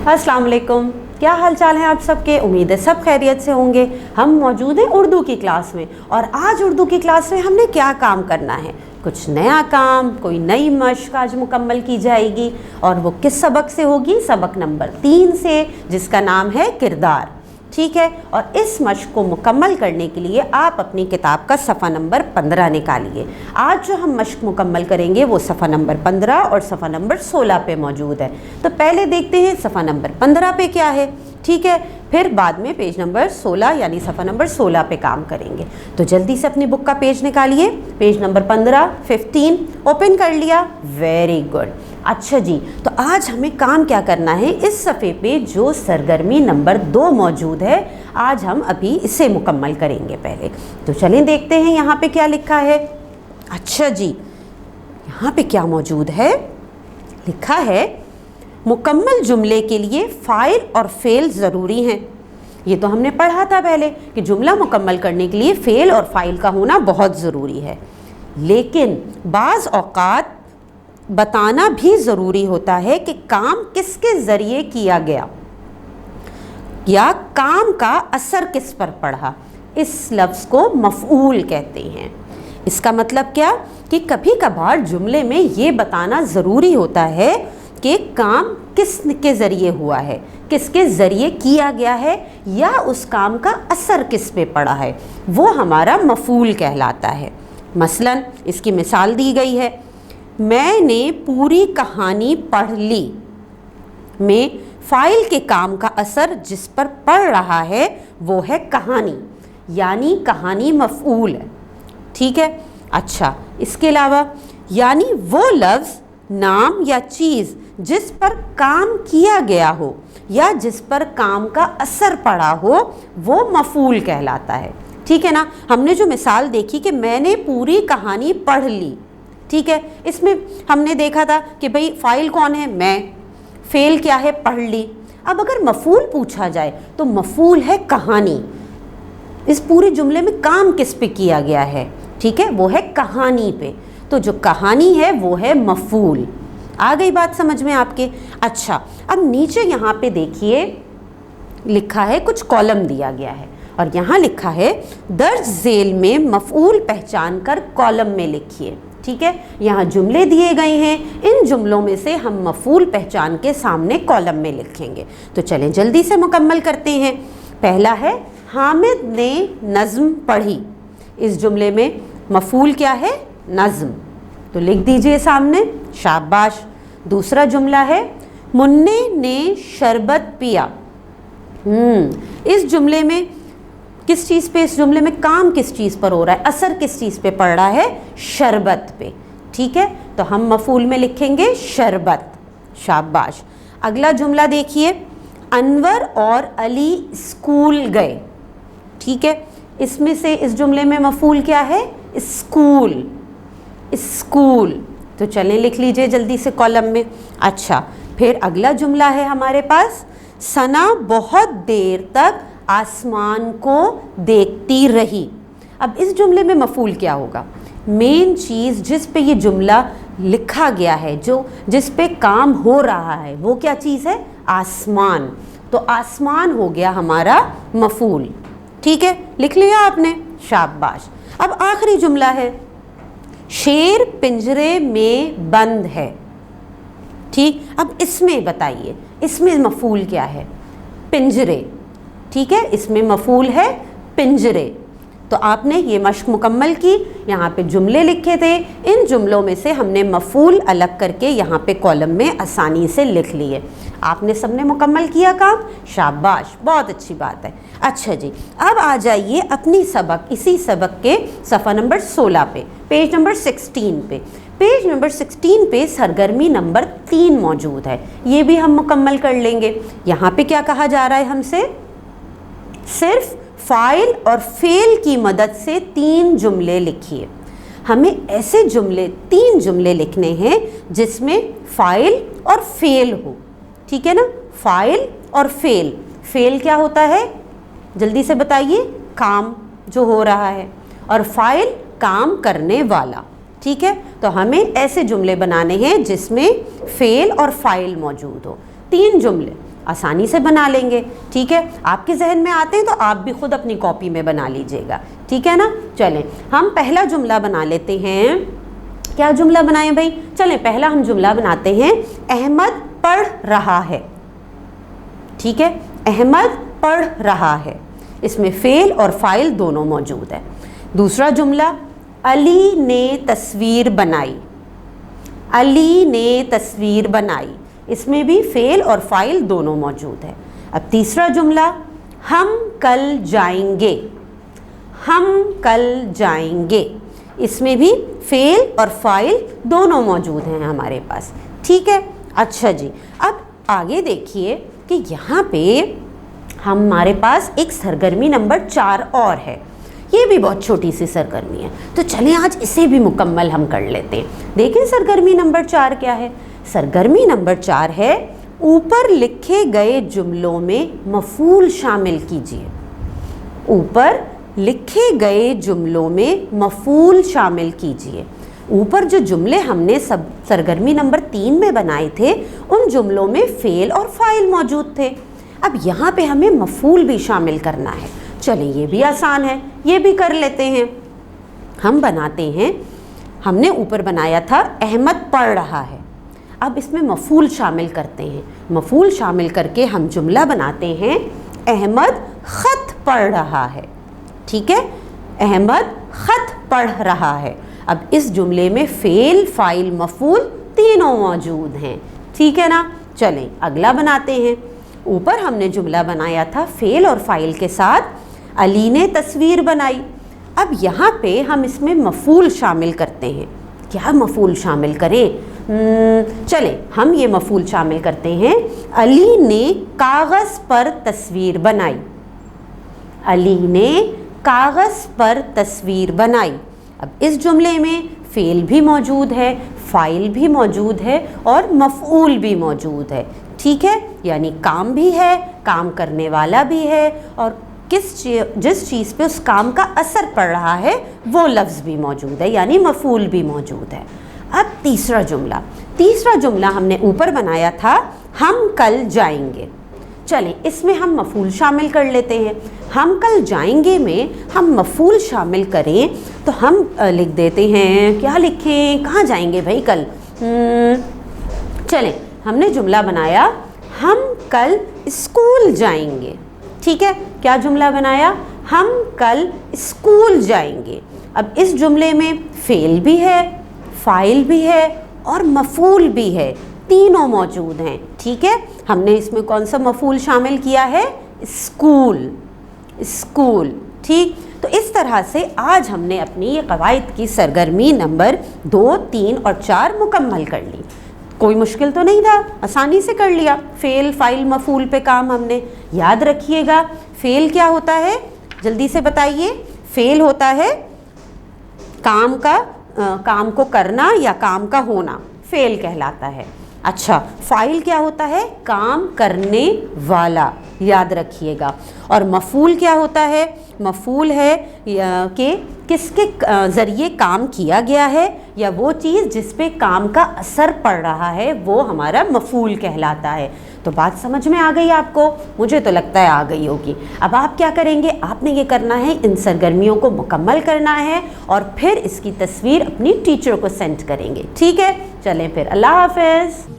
अस्सलाम वालेकुम, क्या हाल चाल है आप सबके। उम्मीद है सब खैरियत से होंगे। हम मौजूद हैं उर्दू की क्लास में, और आज उर्दू की क्लास में हमने क्या काम करना है, कुछ नया काम, कोई नई मश्क आज मुकम्मल की जाएगी। और वो किस सबक से होगी, सबक नंबर 3 से, जिसका नाम है किरदार। ठीक है, और इस मश्क को मुकम्मल करने के लिए आप अपनी किताब का सफ़ा नंबर 15 निकालिए। आज जो हम मश्क मुकम्मल करेंगे वो सफ़ा नंबर 15 और सफ़ा नंबर 16 पे मौजूद है। तो पहले देखते हैं सफ़ा नंबर 15 पे क्या है। ठीक है, फिर बाद में पेज नंबर 16 यानी सफ़ा नंबर 16 पे काम करेंगे। तो जल्दी से अपनी बुक का पेज निकालिए। पेज नंबर 15 ओपन कर लिया, वेरी गुड। अच्छा जी, तो आज हमें काम क्या करना है, इस सफ़े पे जो सरगर्मी नंबर 2 मौजूद है, आज हम अभी इसे मुकम्मल करेंगे पहले। तो चलें देखते हैं यहाँ पे क्या लिखा है। अच्छा जी, यहाँ पे क्या मौजूद है, लिखा है मुकम्मल जुमले के लिए फ़ाइल और फ़ेल ज़रूरी हैं। ये तो हमने पढ़ा था पहले कि जुमला मुकम्मल करने के लिए फ़ेल और फ़ाइल का होना बहुत ज़रूरी है, लेकिन बाज़ औक़ात बताना भी ज़रूरी होता है कि काम किसके ज़रिए किया गया या काम का असर किस पर पड़ा। इस लफ्ज़ को मफ़ऊल कहते हैं। इसका मतलब क्या कि कभी कभार जुमले में ये बताना ज़रूरी होता है कि काम किसके ज़रिए हुआ है, किसके ज़रिए किया गया है, या उस काम का असर किस पे पड़ा है, वो हमारा मफ़ऊल कहलाता है। मसलन इसकी मिसाल दी गई है, मैंने पूरी कहानी पढ़ ली में फ़ाइल के काम का असर जिस पर पड़ रहा है वो है कहानी, यानी कहानी मफ़ऊल है। ठीक है, अच्छा, इसके अलावा यानी वो लफ्ज़, नाम या चीज़ जिस पर काम किया गया हो या जिस पर काम का असर पड़ा हो वो मफ़ऊल कहलाता है। ठीक है ना, हमने जो मिसाल देखी कि मैंने पूरी कहानी पढ़ ली, ठीक है, इसमें हमने देखा था कि भाई फ़ाइल कौन है, मैं, फ़ेल क्या है, पढ़ ली। अब अगर मफ़ऊल पूछा जाए तो मफ़ऊल है कहानी। इस पूरे जुमले में काम किस पे किया गया है, ठीक है, वो है कहानी पे। तो जो कहानी है वो है मफ़ऊल। आ गई बात समझ में आपके। अच्छा, अब नीचे यहाँ पे देखिए लिखा है, कुछ कॉलम दिया गया है और यहाँ लिखा है दर्ज झेल में मफ़ऊल पहचान कर कॉलम में लिखिए। ठीक है, यहाँ जुमले दिए गए हैं, इन जुमलों में से हम मफ़ऊल पहचान के सामने कॉलम में लिखेंगे। तो चलें जल्दी से मुकम्मल करते हैं। पहला है हामिद ने नज़्म पढ़ी। इस जुमले में मफ़ऊल क्या है, नज़्म, तो लिख दीजिए सामने, शाबाश। दूसरा जुमला है मुन्ने ने शरबत पिया। इस जुमले में किस चीज़ पे, इस जुमले में काम किस चीज़ पर हो रहा है, असर किस चीज़ पे पड़ रहा है, शरबत पे। ठीक है, तो हम मफ़ऊल में लिखेंगे शरबत, शाबाश। अगला जुमला देखिए, अनवर और अली स्कूल गए। ठीक है, इसमें से इस जुमले में मफ़ऊल क्या है, स्कूल, स्कूल। तो चलें लिख लीजिए जल्दी से कॉलम में। अच्छा, फिर अगला जुमला है हमारे पास, सना बहुत देर तक आसमान को देखती रही। अब इस जुमले में मफ़ऊल क्या होगा, मेन चीज़ जिस पे ये जुमला लिखा गया है, जो जिस पे काम हो रहा है, वो क्या चीज़ है, आसमान। तो आसमान हो गया हमारा मफ़ऊल। ठीक है, लिख लिया आपने, शाबाश। अब आखिरी जुमला है, शेर पिंजरे में बंद है। ठीक, अब इसमें बताइए, इसमें मफ़ऊल क्या है, पिंजरे। ठीक है, इसमें मफ़ऊल है पिंजरे। तो आपने ये मश्क मुकम्मल की, यहाँ पे जुमले लिखे थे, इन जुमलों में से हमने मफ़ऊल अलग करके यहाँ पे कॉलम में आसानी से लिख लिए। आपने सबने मुकम्मल किया काम, शाबाश, बहुत अच्छी बात है। अच्छा जी, अब आ जाइए अपनी सबक, इसी सबक के सफ़ा नंबर 16 पे, पेज नंबर 16 पे। पेज नंबर 16 पे सरगर्मी नंबर 3 मौजूद है, ये भी हम मुकम्मल कर लेंगे। यहाँ पे क्या कहा जा रहा है हमसे, सिर्फ फ़ाइल और फ़ेल की मदद से 3 जुमले लिखिए। हमें ऐसे जुमले, 3 जुमले लिखने हैं जिसमें फ़ाइल और फ़ेल हो। ठीक है ना, फ़ाइल और फ़ेल। फ़ेल क्या होता है, जल्दी से बताइए, काम जो हो रहा है, और फ़ाइल काम करने वाला। ठीक है, तो हमें ऐसे जुमले बनाने हैं जिसमें फ़ेल और फ़ाइल मौजूद हो। 3 जुमले, आसानी से बना लेंगे। ठीक है, आपके जहन में आते हैं तो आप भी खुद अपनी कॉपी में बना लीजिएगा। ठीक है ना। चलें हम पहला जुमला बना लेते हैं। क्या जुमला बनाएं भाई? चलें पहला हम जुमला बनाते हैं, अहमद पढ़ रहा है। ठीक है, अहमद पढ़ रहा है, इसमें फेल और फाइल दोनों मौजूद है। दूसरा जुमला, अली ने तस्वीर बनाई। अली ने तस्वीर बनाई, इसमें भी फेल और फाइल दोनों मौजूद है। अब तीसरा जुमला, हम कल जाएंगे। हम कल जाएंगे, इसमें भी फेल और फाइल दोनों मौजूद हैं हमारे पास। ठीक है, अच्छा जी, अब आगे देखिए कि यहाँ पे हमारे पास एक सरगर्मी नंबर 4 और है। ये भी बहुत छोटी सी सरगर्मी है, तो चलें आज इसे भी मुकम्मल हम कर लेते हैं। देखें सरगर्मी नंबर 4 क्या है। सरगर्मी नंबर 4 है, ऊपर लिखे गए जुमलों में मफूल शामिल कीजिए। ऊपर लिखे गए जुमलों में मफूल शामिल कीजिए। ऊपर जो जुमले हमने सब सरगर्मी नंबर 3 में बनाए थे, उन जुमलों में फेल और फाइल मौजूद थे। अब यहाँ पे हमें मफूल भी शामिल करना है। चलें ये भी आसान है, ये भी कर लेते हैं। हम बनाते हैं, हमने ऊपर बनाया था अहमद पढ़ रहा है, अब इसमें मफूल शामिल करते हैं। मफूल शामिल करके हम जुमला बनाते हैं, अहमद ख़त पढ़ रहा है। ठीक है, अहमद ख़त पढ़ रहा है। अब इस जुमले में फेल, फाइल, मफूल तीनों मौजूद हैं। ठीक है ना। चलें अगला बनाते हैं। ऊपर हमने जुमला बनाया था फेल और फाइल के साथ, अली ने तस्वीर बनाई। अब यहाँ पे हम इसमें मफूल शामिल करते हैं। क्या मफूल शामिल करें? चलें हम ये मफूल शामिल करते हैं, अली ने कागज़ पर तस्वीर बनाई। अली ने कागज़ पर तस्वीर बनाई। अब इस जुमले में फेल भी मौजूद है, फाइल भी मौजूद है और मफऊल भी मौजूद है। ठीक है, यानी काम भी है, काम करने वाला भी है, और जिस चीज़ पे उस काम का असर पड़ रहा है वो लफ्ज़ भी मौजूद है, यानी मफूल भी मौजूद है। अब तीसरा जुमला हमने ऊपर बनाया था, हम कल जाएंगे। चलें इसमें हम मफूल शामिल कर लेते हैं। हम कल जाएंगे में हम मफूल शामिल करें तो हम लिख देते हैं, क्या लिखें, कहाँ जाएंगे भाई कल? चलें हमने जुमला बनाया, हम कल स्कूल जाएंगे। ठीक है, क्या जुमला बनाया? हम कल स्कूल जाएंगे। अब इस जुमले में फेल भी है, फाइल भी है और मफूल भी है, तीनों मौजूद हैं। ठीक है, हमने इसमें कौन सा मफूल शामिल किया है? स्कूल। स्कूल। ठीक, तो इस तरह से आज हमने अपनी ये कवायद की सरगर्मी नंबर 2, 3 और 4 मुकम्मल कर ली। कोई मुश्किल तो नहीं था, आसानी से कर लिया। फेल, फाइल, मफूल पे काम हमने। याद रखिएगा फेल क्या होता है, जल्दी से बताइए। फेल होता है काम को करना या काम का होना, फेल कहलाता है। अच्छा, फाइल क्या होता है? काम करने वाला, याद रखिएगा। और मफूल क्या होता है? मफूल है कि किसके ज़रिए काम किया गया है या वो चीज़ जिस पे काम का असर पड़ रहा है वो हमारा मफूल कहलाता है। तो बात समझ में आ गई आपको? मुझे तो लगता है आ गई होगी। अब आप क्या करेंगे? आपने ये करना है, इन सरगर्मियों को मुकम्मल करना है और फिर इसकी तस्वीर अपनी टीचर को सेंड करेंगे। ठीक है, चलें फिर, अल्लाह हाफ़िज़।